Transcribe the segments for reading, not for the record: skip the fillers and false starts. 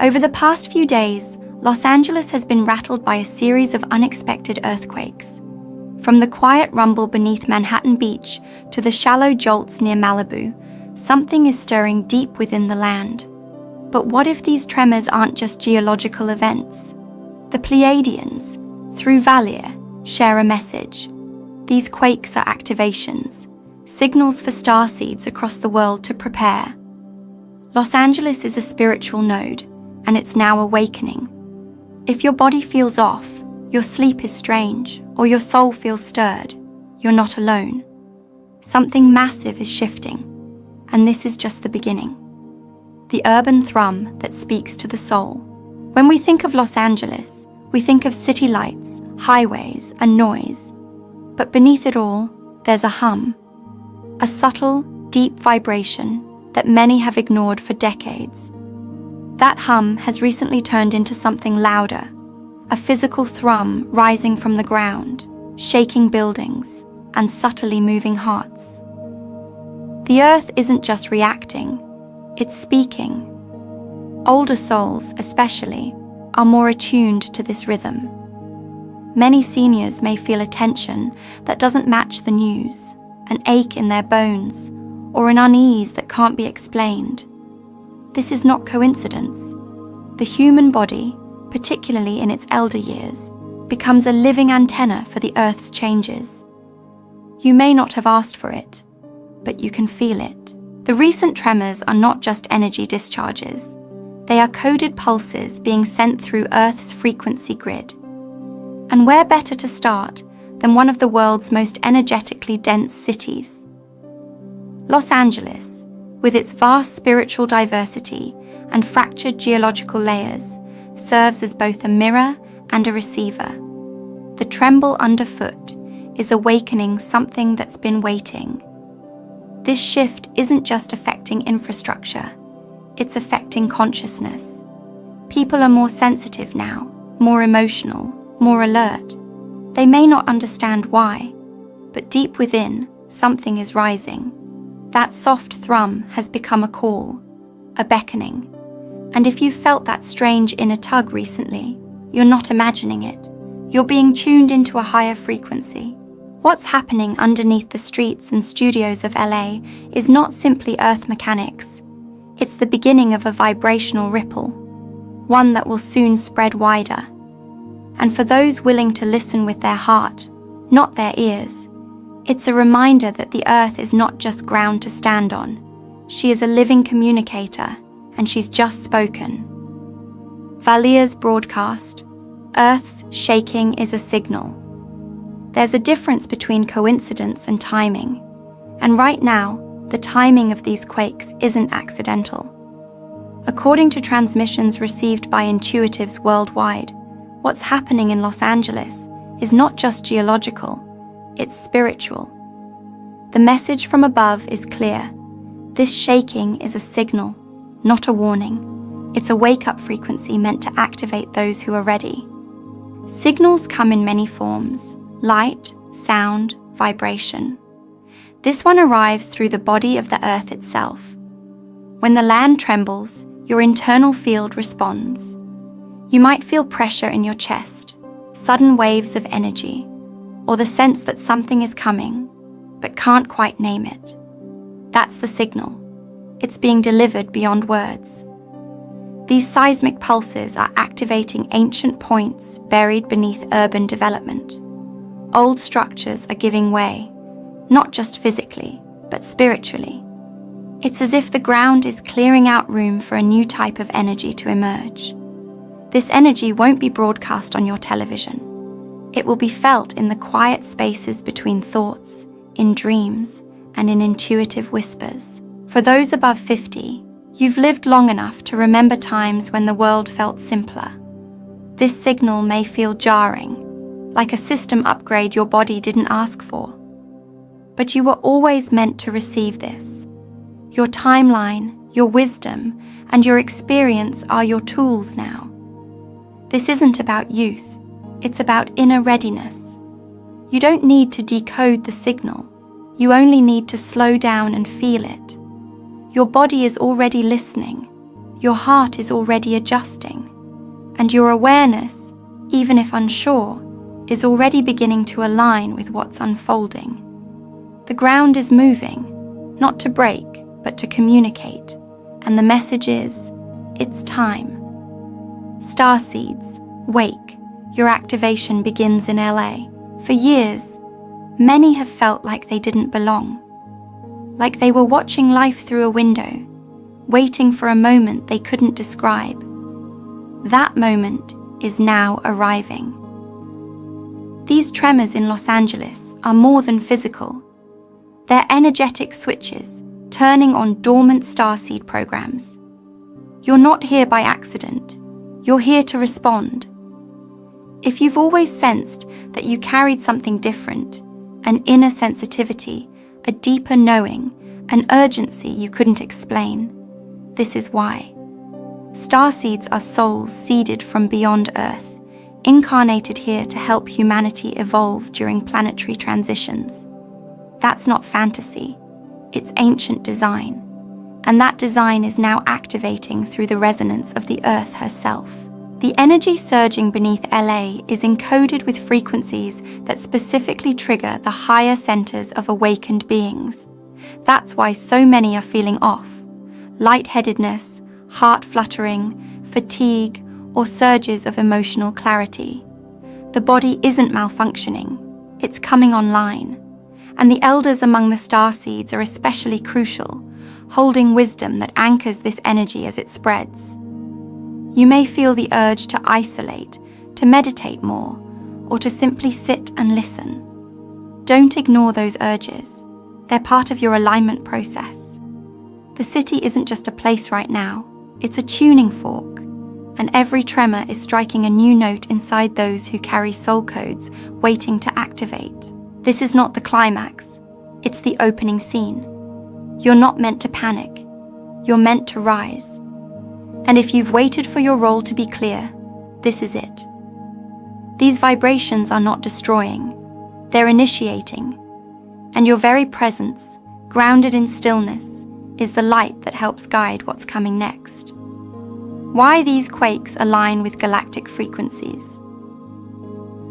Over the past few days, Los Angeles has been rattled by a series of unexpected earthquakes. From the quiet rumble beneath Manhattan Beach to the shallow jolts near Malibu, something is stirring deep within the land. But what if these tremors aren't just geological events? The Pleiadians, through VALIR, share a message. These quakes are activations, signals for starseeds across the world to prepare. Los Angeles is a spiritual node, and it's now awakening. If your body feels off, your sleep is strange, or your soul feels stirred, you're not alone. Something massive is shifting, and this is just the beginning. The urban thrum that speaks to the soul. When we think of Los Angeles, we think of city lights, highways, and noise. But beneath it all, there's a hum. A subtle, deep vibration that many have ignored for decades. That hum has recently turned into something louder, a physical thrum rising from the ground, shaking buildings, and subtly moving hearts. The earth isn't just reacting, it's speaking. Older souls, especially, are more attuned to this rhythm. Many seniors may feel a tension that doesn't match the news, an ache in their bones, or an unease that can't be explained. This is not coincidence. The human body, particularly in its elder years, becomes a living antenna for the Earth's changes. You may not have asked for it, but you can feel it. The recent tremors are not just energy discharges. They are coded pulses being sent through Earth's frequency grid. And where better to start than one of the world's most energetically dense cities? Los Angeles, with its vast spiritual diversity and fractured geological layers, serves as both a mirror and a receiver. The tremble underfoot is awakening something that's been waiting. This shift isn't just affecting infrastructure, it's affecting consciousness. People are more sensitive now, more emotional, more alert. They may not understand why, but deep within, something is rising. That soft thrum has become a call, a beckoning. And if you felt that strange inner tug recently, you're not imagining it. You're being tuned into a higher frequency. What's happening underneath the streets and studios of LA is not simply earth mechanics. It's the beginning of a vibrational ripple, one that will soon spread wider. And for those willing to listen with their heart, not their ears, it's a reminder that the earth is not just ground to stand on. She is a living communicator, and she's just spoken. VALIR's broadcast, Earth's shaking is a signal. There's a difference between coincidence and timing, and right now, the timing of these quakes isn't accidental. According to transmissions received by intuitives worldwide, what's happening in Los Angeles is not just geological, it's spiritual. The message from above is clear. This shaking is a signal, not a warning. It's a wake-up frequency meant to activate those who are ready. Signals come in many forms: light, sound, vibration. This one arrives through the body of the earth itself. When the land trembles, your internal field responds. You might feel pressure in your chest, sudden waves of energy, or the sense that something is coming, but can't quite name it. That's the signal. It's being delivered beyond words. These seismic pulses are activating ancient points buried beneath urban development. Old structures are giving way, not just physically, but spiritually. It's as if the ground is clearing out room for a new type of energy to emerge. This energy won't be broadcast on your television. It will be felt in the quiet spaces between thoughts, in dreams, and in intuitive whispers. For those above 50, you've lived long enough to remember times when the world felt simpler. This signal may feel jarring, like a system upgrade your body didn't ask for. But you were always meant to receive this. Your timeline, your wisdom, and your experience are your tools now. This isn't about youth. It's about inner readiness. You don't need to decode the signal. You only need to slow down and feel it. Your body is already listening. your heart is already adjusting, and your awareness, even if unsure, is already beginning to align with what's unfolding. The ground is moving, not to break, but to communicate, and the message is, it's time. Starseeds, wake. Your activation begins in LA. For years, many have felt like they didn't belong, like they were watching life through a window, waiting for a moment they couldn't describe. That moment is now arriving. These tremors in Los Angeles are more than physical. They're energetic switches turning on dormant starseed programs. You're not here by accident. You're here to respond. If you've always sensed that you carried something different, an inner sensitivity, a deeper knowing, an urgency you couldn't explain, this is why. Starseeds are souls seeded from beyond Earth, incarnated here to help humanity evolve during planetary transitions. That's not fantasy, it's ancient design, and that design is now activating through the resonance of the Earth herself. The energy surging beneath LA is encoded with frequencies that specifically trigger the higher centers of awakened beings. That's why so many are feeling off. Lightheadedness, heart fluttering, fatigue, or surges of emotional clarity. The body isn't malfunctioning, it's coming online. And the elders among the starseeds are especially crucial, holding wisdom that anchors this energy as it spreads. You may feel the urge to isolate, to meditate more, or to simply sit and listen. Don't ignore those urges. They're part of your alignment process. The city isn't just a place right now, it's a tuning fork, and every tremor is striking a new note inside those who carry soul codes waiting to activate. This is not the climax, it's the opening scene. You're not meant to panic, you're meant to rise. And if you've waited for your role to be clear, this is it. These vibrations are not destroying, they're initiating. And your very presence, grounded in stillness, is the light that helps guide what's coming next. Why these quakes align with galactic frequencies?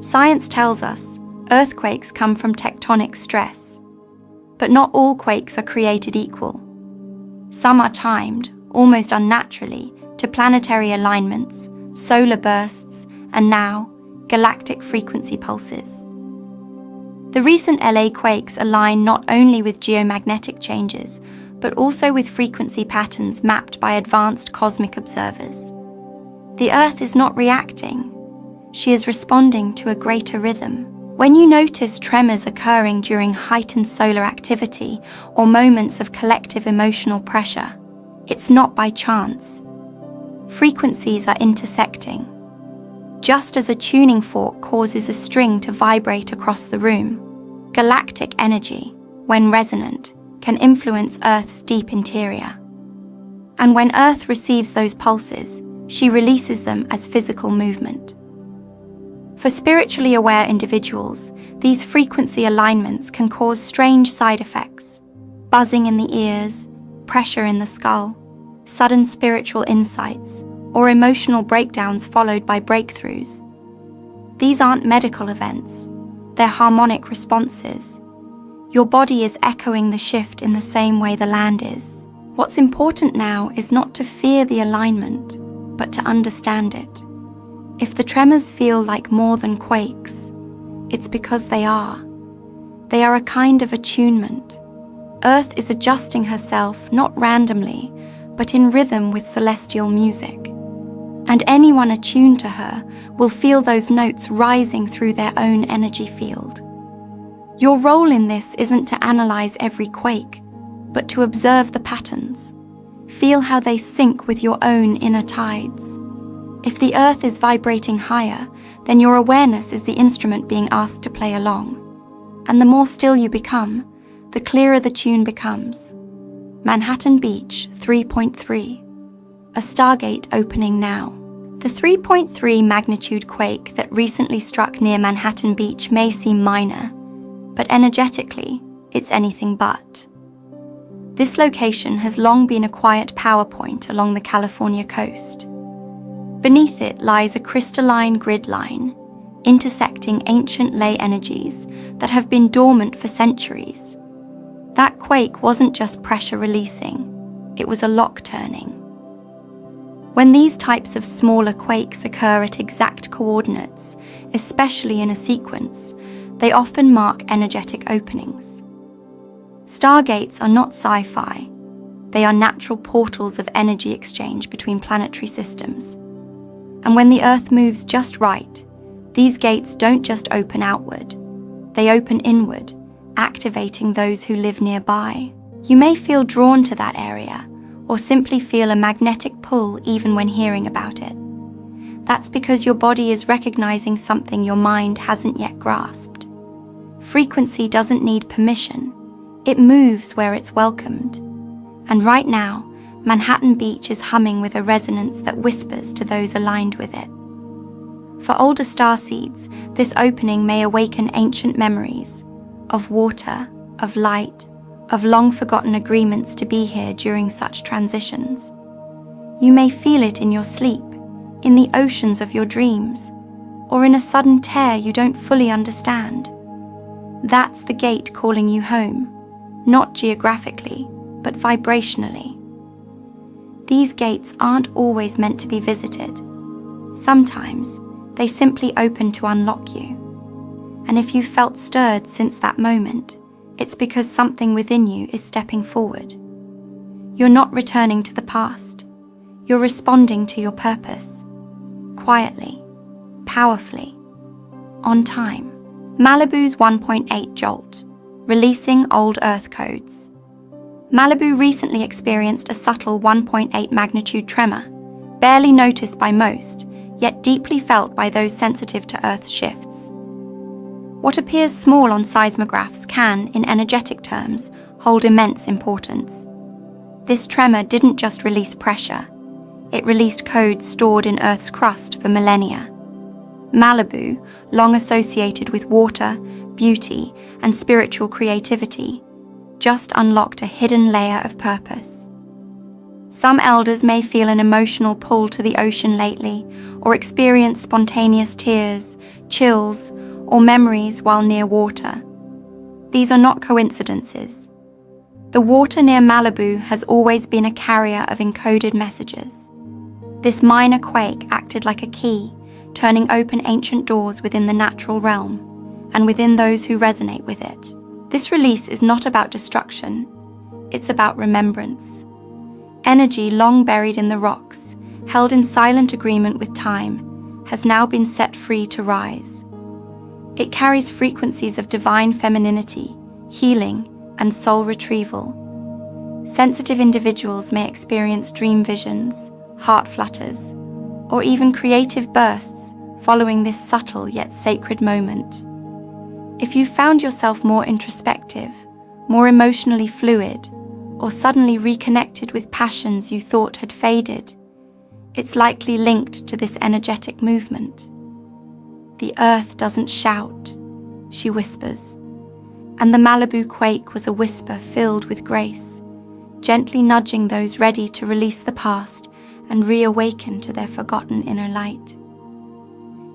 Science tells us earthquakes come from tectonic stress, but not all quakes are created equal. Some are timed, almost unnaturally, to planetary alignments, solar bursts, and now, galactic frequency pulses. The recent LA quakes align not only with geomagnetic changes, but also with frequency patterns mapped by advanced cosmic observers. The Earth is not reacting, she is responding to a greater rhythm. When you notice tremors occurring during heightened solar activity or moments of collective emotional pressure, it's not by chance. Frequencies are intersecting. Just as a tuning fork causes a string to vibrate across the room, galactic energy, when resonant, can influence Earth's deep interior. And when Earth receives those pulses, she releases them as physical movement. For spiritually aware individuals, these frequency alignments can cause strange side effects: buzzing in the ears, pressure in the skull, sudden spiritual insights, or emotional breakdowns followed by breakthroughs. These aren't medical events, they're harmonic responses. Your body is echoing the shift in the same way the land is. What's important now is not to fear the alignment, but to understand it. If the tremors feel like more than quakes, it's because they are. They are a kind of attunement. Earth is adjusting herself not randomly, but in rhythm with celestial music. And anyone attuned to her will feel those notes rising through their own energy field. Your role in this isn't to analyze every quake, but to observe the patterns. Feel how they sync with your own inner tides. If the Earth is vibrating higher, then your awareness is the instrument being asked to play along. And the more still you become, the clearer the tune becomes. Manhattan Beach 3.3. A Stargate opening now. The 3.3 magnitude quake that recently struck near Manhattan Beach may seem minor, but energetically, it's anything but. This location has long been a quiet power point along the California coast. Beneath it lies a crystalline grid line, intersecting ancient ley energies that have been dormant for centuries. That quake wasn't just pressure releasing, it was a lock turning. When these types of smaller quakes occur at exact coordinates, especially in a sequence, they often mark energetic openings. Stargates are not sci-fi. They are natural portals of energy exchange between planetary systems. And when the Earth moves just right, these gates don't just open outward, they open inward, activating those who live nearby. You may feel drawn to that area, or simply feel a magnetic pull even when hearing about it. That's because your body is recognizing something your mind hasn't yet grasped. Frequency doesn't need permission. It moves where it's welcomed. And right now, Manhattan Beach is humming with a resonance that whispers to those aligned with it. For older starseeds, this opening may awaken ancient memories of water, of light, of long-forgotten agreements to be here during such transitions. You may feel it in your sleep, in the oceans of your dreams, or in a sudden tear you don't fully understand. That's the gate calling you home, not geographically, but vibrationally. These gates aren't always meant to be visited. Sometimes, they simply open to unlock you. And if you've felt stirred since that moment, it's because something within you is stepping forward. You're not returning to the past. You're responding to your purpose. Quietly, powerfully, on time. Malibu's 1.8 jolt, releasing old Earth codes. Malibu recently experienced a subtle 1.8 magnitude tremor, barely noticed by most, yet deeply felt by those sensitive to Earth's shifts. What appears small on seismographs can, in energetic terms, hold immense importance. This tremor didn't just release pressure, it released codes stored in Earth's crust for millennia. Malibu, long associated with water, beauty, and spiritual creativity, just unlocked a hidden layer of purpose. Some elders may feel an emotional pull to the ocean lately, or experience spontaneous tears, chills, or memories while near water. These are not coincidences. The water near Malibu has always been a carrier of encoded messages. This minor quake acted like a key, turning open ancient doors within the natural realm, and within those who resonate with it. This release is not about destruction, it's about remembrance. Energy long buried in the rocks, held in silent agreement with time, has now been set free to rise. It carries frequencies of divine femininity, healing, and soul retrieval. Sensitive individuals may experience dream visions, heart flutters, or even creative bursts following this subtle yet sacred moment. If you found yourself more introspective, more emotionally fluid, or suddenly reconnected with passions you thought had faded, it's likely linked to this energetic movement. The Earth doesn't shout, she whispers, and the Malibu quake was a whisper filled with grace, gently nudging those ready to release the past and reawaken to their forgotten inner light.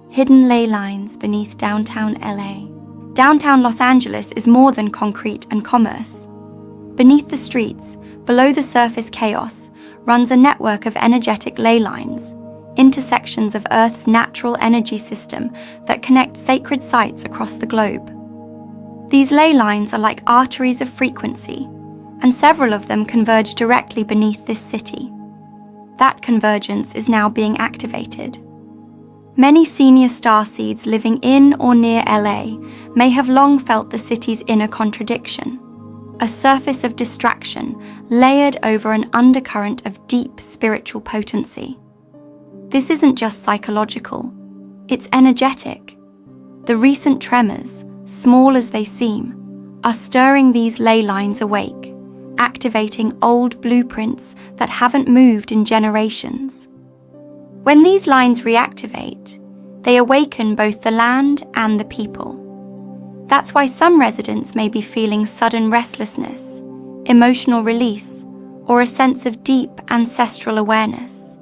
Hidden ley lines beneath downtown LA. Downtown Los Angeles is more than concrete and commerce. Beneath the streets, below the surface chaos, runs a network of energetic ley lines, intersections of Earth's natural energy system that connect sacred sites across the globe. These ley lines are like arteries of frequency, and several of them converge directly beneath this city. That convergence is now being activated. Many senior starseeds living in or near LA may have long felt the city's inner contradiction, a surface of distraction layered over an undercurrent of deep spiritual potency. This isn't just psychological, it's energetic. The recent tremors, small as they seem, are stirring these ley lines awake, activating old blueprints that haven't moved in generations. When these lines reactivate, they awaken both the land and the people. That's why some residents may be feeling sudden restlessness, emotional release, or a sense of deep ancestral awareness.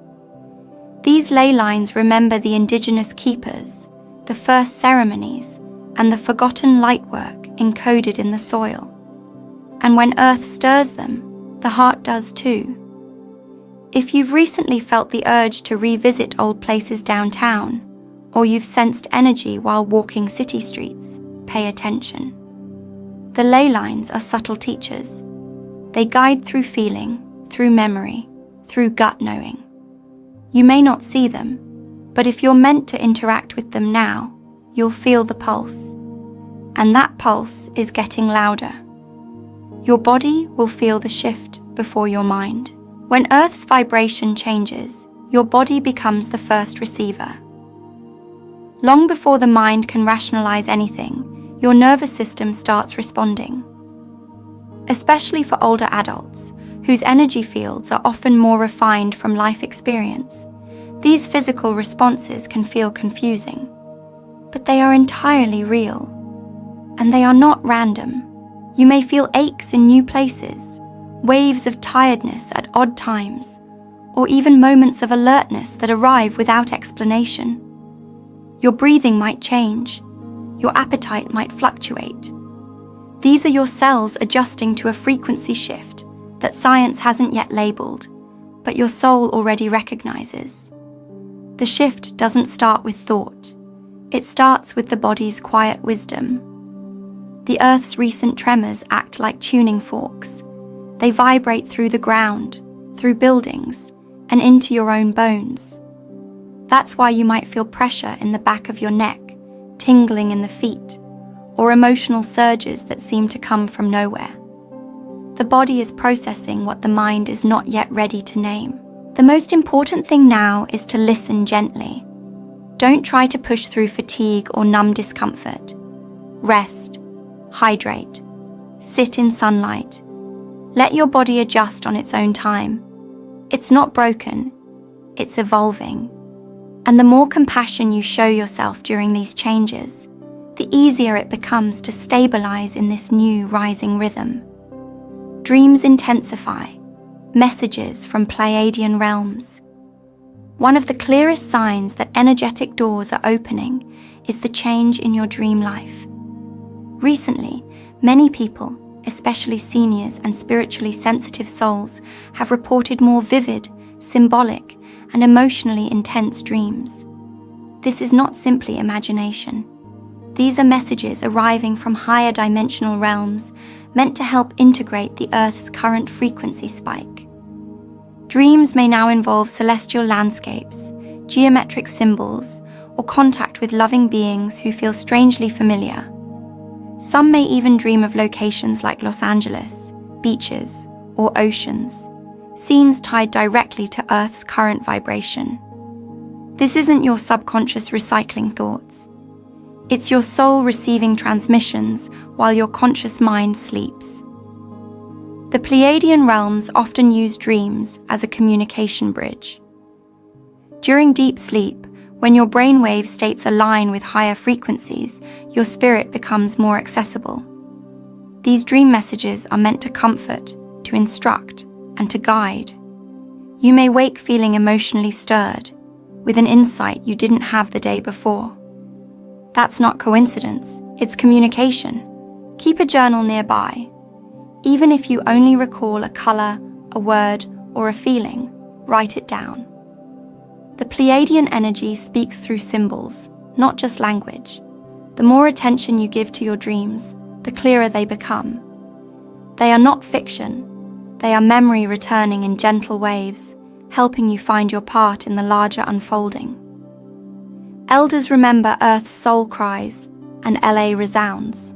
These ley lines remember the indigenous keepers, the first ceremonies, and the forgotten lightwork encoded in the soil. And when Earth stirs them, the heart does too. If you've recently felt the urge to revisit old places downtown, or you've sensed energy while walking city streets, pay attention. The ley lines are subtle teachers. They guide through feeling, through memory, through gut knowing. You may not see them, but if you're meant to interact with them now, you'll feel the pulse. And that pulse is getting louder. Your body will feel the shift before your mind. When Earth's vibration changes, your body becomes the first receiver. Long before the mind can rationalize anything, your nervous system starts responding. Especially for older adults, whose energy fields are often more refined from life experience, these physical responses can feel confusing. But they are entirely real. And they are not random. You may feel aches in new places, waves of tiredness at odd times, or even moments of alertness that arrive without explanation. Your breathing might change. Your appetite might fluctuate. These are your cells adjusting to a frequency shift that science hasn't yet labeled, but your soul already recognizes. The shift doesn't start with thought. It starts with the body's quiet wisdom. The Earth's recent tremors act like tuning forks. They vibrate through the ground, through buildings, and into your own bones. That's why you might feel pressure in the back of your neck, tingling in the feet, or emotional surges that seem to come from nowhere. The body is processing what the mind is not yet ready to name. The most important thing now is to listen gently. Don't try to push through fatigue or numb discomfort. Rest, hydrate, sit in sunlight. Let your body adjust on its own time. It's not broken, it's evolving. And the more compassion you show yourself during these changes, the easier it becomes to stabilize in this new rising rhythm. Dreams intensify, messages from Pleiadian realms. One of the clearest signs that energetic doors are opening is the change in your dream life. Recently, many people, especially seniors and spiritually sensitive souls, have reported more vivid, symbolic, and emotionally intense dreams. This is not simply imagination. These are messages arriving from higher dimensional realms meant to help integrate the Earth's current frequency spike. Dreams may now involve celestial landscapes, geometric symbols, or contact with loving beings who feel strangely familiar. Some may even dream of locations like Los Angeles, beaches, or oceans, scenes tied directly to Earth's current vibration. This isn't your subconscious recycling thoughts. It's your soul receiving transmissions while your conscious mind sleeps. The Pleiadian realms often use dreams as a communication bridge. During deep sleep, when your brainwave states align with higher frequencies, your spirit becomes more accessible. These dream messages are meant to comfort, to instruct, and to guide. You may wake feeling emotionally stirred, with an insight you didn't have the day before. That's not coincidence, it's communication. Keep a journal nearby. Even if you only recall a color, a word, or a feeling, write it down. The Pleiadian energy speaks through symbols, not just language. The more attention you give to your dreams, the clearer they become. They are not fiction. They are memory returning in gentle waves, helping you find your part in the larger unfolding. Elders remember Earth's soul cries, and LA resounds.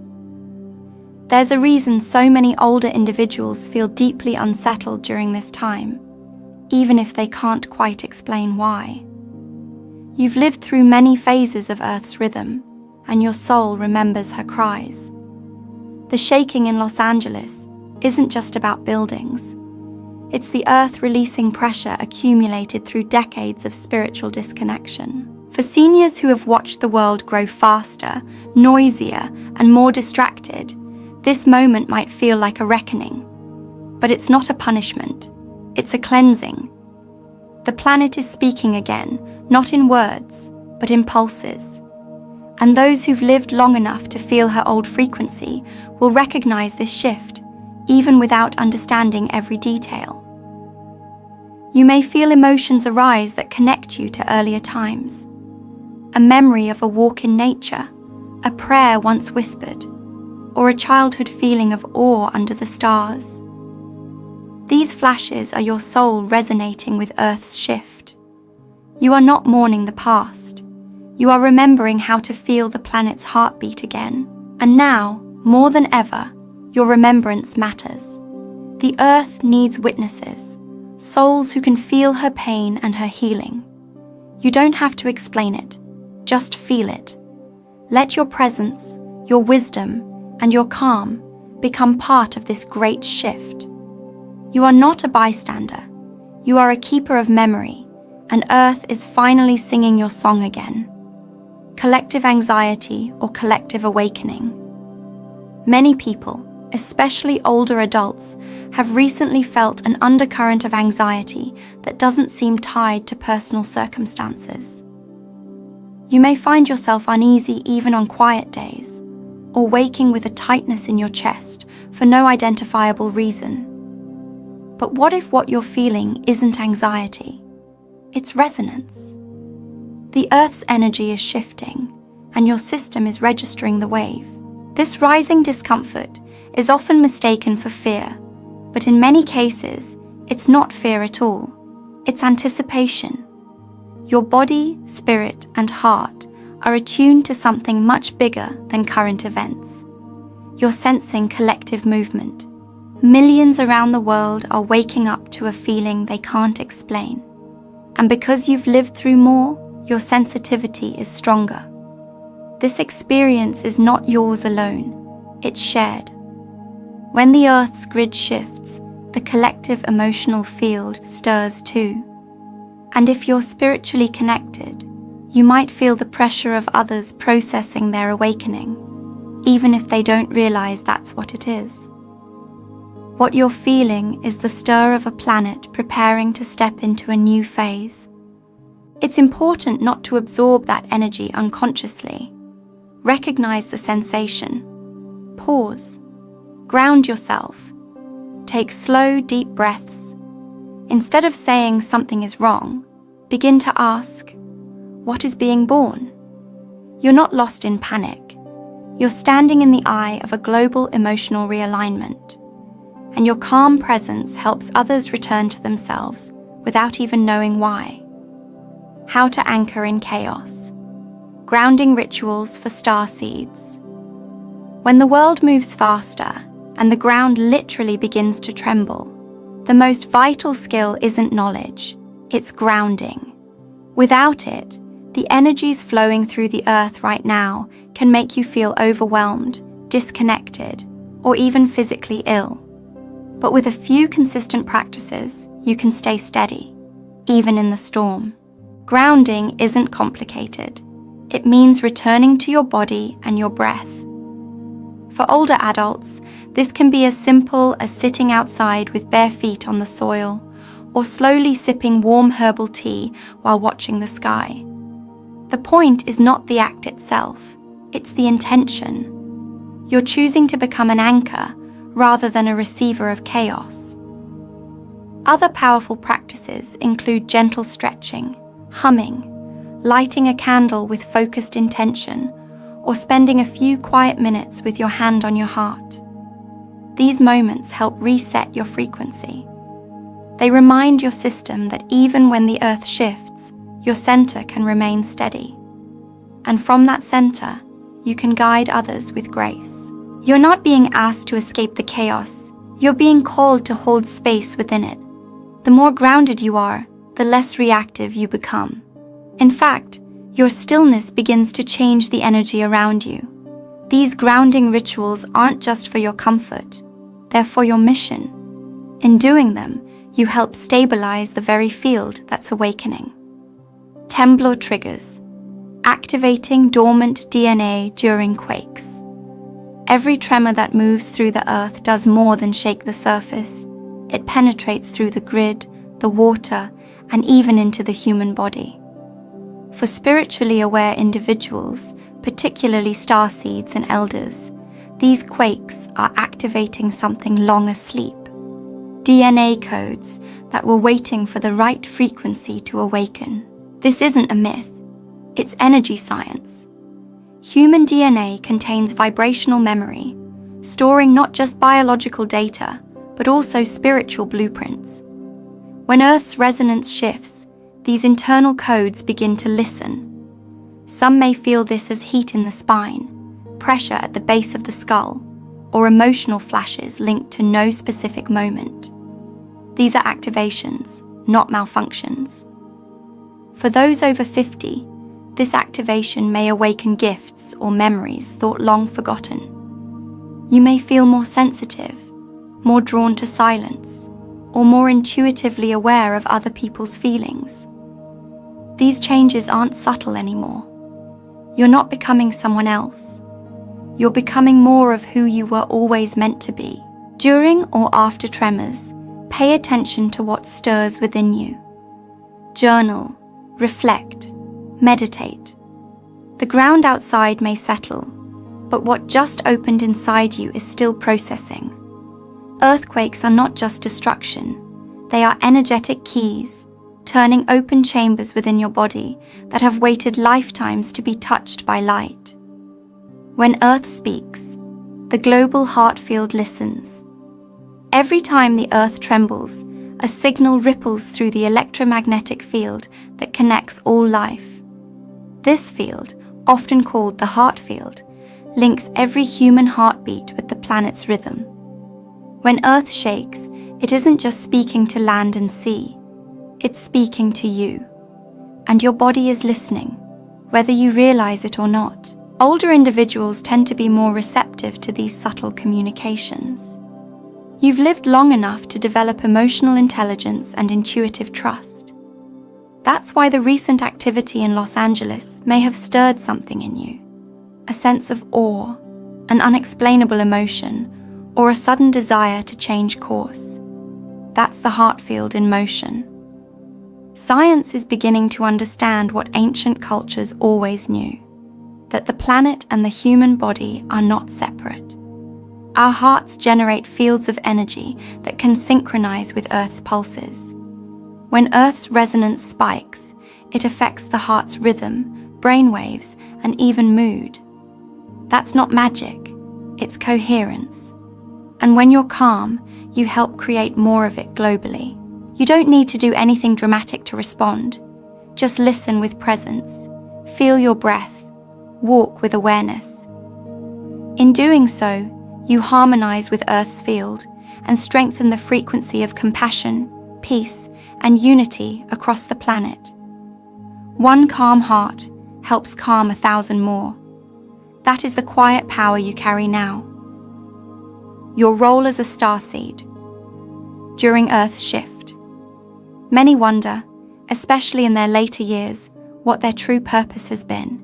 There's a reason so many older individuals feel deeply unsettled during this time, even if they can't quite explain why. You've lived through many phases of Earth's rhythm, and your soul remembers her cries. The shaking in Los Angeles isn't just about buildings. It's the Earth releasing pressure accumulated through decades of spiritual disconnection. For seniors who have watched the world grow faster, noisier, and more distracted, this moment might feel like a reckoning. But it's not a punishment, it's a cleansing. The planet is speaking again, not in words, but in pulses. And those who've lived long enough to feel her old frequency will recognize this shift, even without understanding every detail. You may feel emotions arise that connect you to earlier times. A memory of a walk in nature, a prayer once whispered, or a childhood feeling of awe under the stars. These flashes are your soul resonating with Earth's shift. You are not mourning the past. You are remembering how to feel the planet's heartbeat again. And now, more than ever, your remembrance matters. The Earth needs witnesses, souls who can feel her pain and her healing. You don't have to explain it, just feel it. Let your presence, your wisdom, and your calm become part of this great shift. You are not a bystander. You are a keeper of memory, and Earth is finally singing your song again. Collective anxiety or collective awakening. Many people, especially older adults, have recently felt an undercurrent of anxiety that doesn't seem tied to personal circumstances. You may find yourself uneasy even on quiet days, or waking with a tightness in your chest for no identifiable reason. But what if what you're feeling isn't anxiety? It's resonance. The Earth's energy is shifting, and your system is registering the wave. This rising discomfort is often mistaken for fear, but in many cases, it's not fear at all. It's anticipation. Your body, spirit, and heart are attuned to something much bigger than current events. You're sensing collective movement. Millions around the world are waking up to a feeling they can't explain. And because you've lived through more, your sensitivity is stronger. This experience is not yours alone, it's shared. When the Earth's grid shifts, the collective emotional field stirs too. And if you're spiritually connected, you might feel the pressure of others processing their awakening, even if they don't realize that's what it is. What you're feeling is the stir of a planet preparing to step into a new phase. It's important not to absorb that energy unconsciously. Recognize the sensation. Pause. Ground yourself. Take slow, deep breaths. Instead of saying something is wrong, begin to ask, what is being born? You're not lost in panic. You're standing in the eye of a global emotional realignment, and your calm presence helps others return to themselves without even knowing why. How to anchor in chaos. Grounding rituals for starseeds. When the world moves faster and the ground literally begins to tremble, the most vital skill isn't knowledge, it's grounding. Without it, the energies flowing through the Earth right now can make you feel overwhelmed, disconnected, or even physically ill. But with a few consistent practices, you can stay steady, even in the storm. Grounding isn't complicated. It means returning to your body and your breath. For older adults, this can be as simple as sitting outside with bare feet on the soil, or slowly sipping warm herbal tea while watching the sky. The point is not the act itself, it's the intention. You're choosing to become an anchor rather than a receiver of chaos. Other powerful practices include gentle stretching, humming, lighting a candle with focused intention, or spending a few quiet minutes with your hand on your heart. These moments help reset your frequency. They remind your system that even when the Earth shifts, your center can remain steady. And from that center, you can guide others with grace. You're not being asked to escape the chaos, you're being called to hold space within it. The more grounded you are, the less reactive you become. In fact, your stillness begins to change the energy around you. These grounding rituals aren't just for your comfort, they're for your mission. In doing them, you help stabilize the very field that's awakening. Temblor triggers, activating dormant DNA during quakes. Every tremor that moves through the Earth does more than shake the surface. it penetrates through the grid, the water, and even into the human body. For spiritually aware individuals, particularly starseeds and elders, these quakes are activating something long asleep. DNA codes that were waiting for the right frequency to awaken. This isn't a myth, it's energy science. Human DNA contains vibrational memory, storing not just biological data, but also spiritual blueprints. When Earth's resonance shifts, these internal codes begin to listen. Some may feel this as heat in the spine, pressure at the base of the skull, or emotional flashes linked to no specific moment. These are activations, not malfunctions. For those over 50, this activation may awaken gifts or memories thought long forgotten. You may feel more sensitive, more drawn to silence, or more intuitively aware of other people's feelings. These changes aren't subtle anymore. You're not becoming someone else. You're becoming more of who you were always meant to be. During or after tremors, pay attention to what stirs within you. Journal, reflect, meditate. The ground outside may settle, but what just opened inside you is still processing. Earthquakes are not just destruction, they are energetic keys, turning open chambers within your body that have waited lifetimes to be touched by light. When Earth speaks, the global heart field listens. Every time the Earth trembles, a signal ripples through the electromagnetic field that connects all life. This field, often called the heart field, links every human heartbeat with the planet's rhythm. When Earth shakes, it isn't just speaking to land and sea, it's speaking to you. And your body is listening, whether you realize it or not. Older individuals tend to be more receptive to these subtle communications. You've lived long enough to develop emotional intelligence and intuitive trust. That's why the recent activity in Los Angeles may have stirred something in you. A sense of awe, an unexplainable emotion, or a sudden desire to change course. That's the heart field in motion. Science is beginning to understand what ancient cultures always knew, that the planet and the human body are not separate. Our hearts generate fields of energy that can synchronize with Earth's pulses. When Earth's resonance spikes, it affects the heart's rhythm, brainwaves, and even mood. That's not magic, it's coherence. And when you're calm, you help create more of it globally. You don't need to do anything dramatic to respond. Just listen with presence, feel your breath, walk with awareness. In doing so, you harmonize with Earth's field and strengthen the frequency of compassion, peace, and unity across the planet. One calm heart helps calm 1,000 more. That is the quiet power you carry now. Your role as a starseed. During Earth's shift, many wonder, especially in their later years, what their true purpose has been.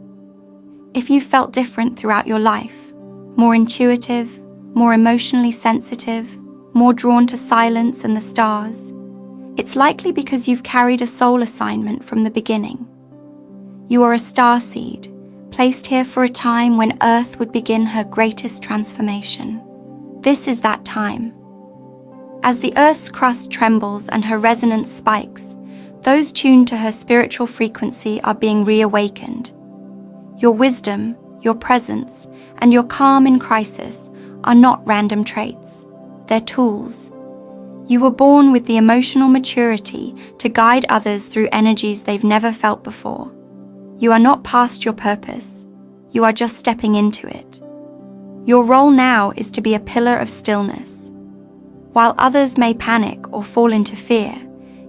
If you felt different throughout your life, more intuitive, more emotionally sensitive, more drawn to silence and the stars, it's likely because you've carried a soul assignment from the beginning. You are a starseed, placed here for a time when Earth would begin her greatest transformation. This is that time. As the Earth's crust trembles and her resonance spikes, those tuned to her spiritual frequency are being reawakened. Your wisdom, your presence, and your calm in crisis are not random traits. They're tools. You were born with the emotional maturity to guide others through energies they've never felt before. You are not past your purpose. You are just stepping into it. Your role now is to be a pillar of stillness. While others may panic or fall into fear,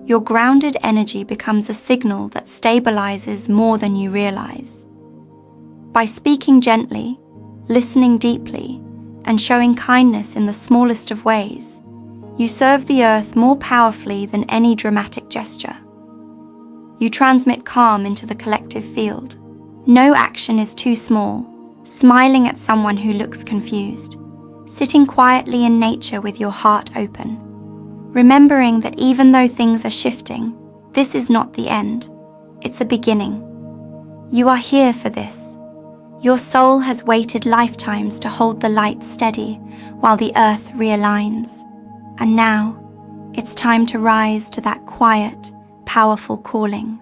your grounded energy becomes a signal that stabilizes more than you realize. By speaking gently, listening deeply, and showing kindness in the smallest of ways, you serve the Earth more powerfully than any dramatic gesture. You transmit calm into the collective field. No action is too small. Smiling at someone who looks confused, sitting quietly in nature with your heart open, remembering that even though things are shifting, this is not the end. It's a beginning. You are here for this. Your soul has waited lifetimes to hold the light steady while the earth realigns. And now, it's time to rise to that quiet, powerful calling.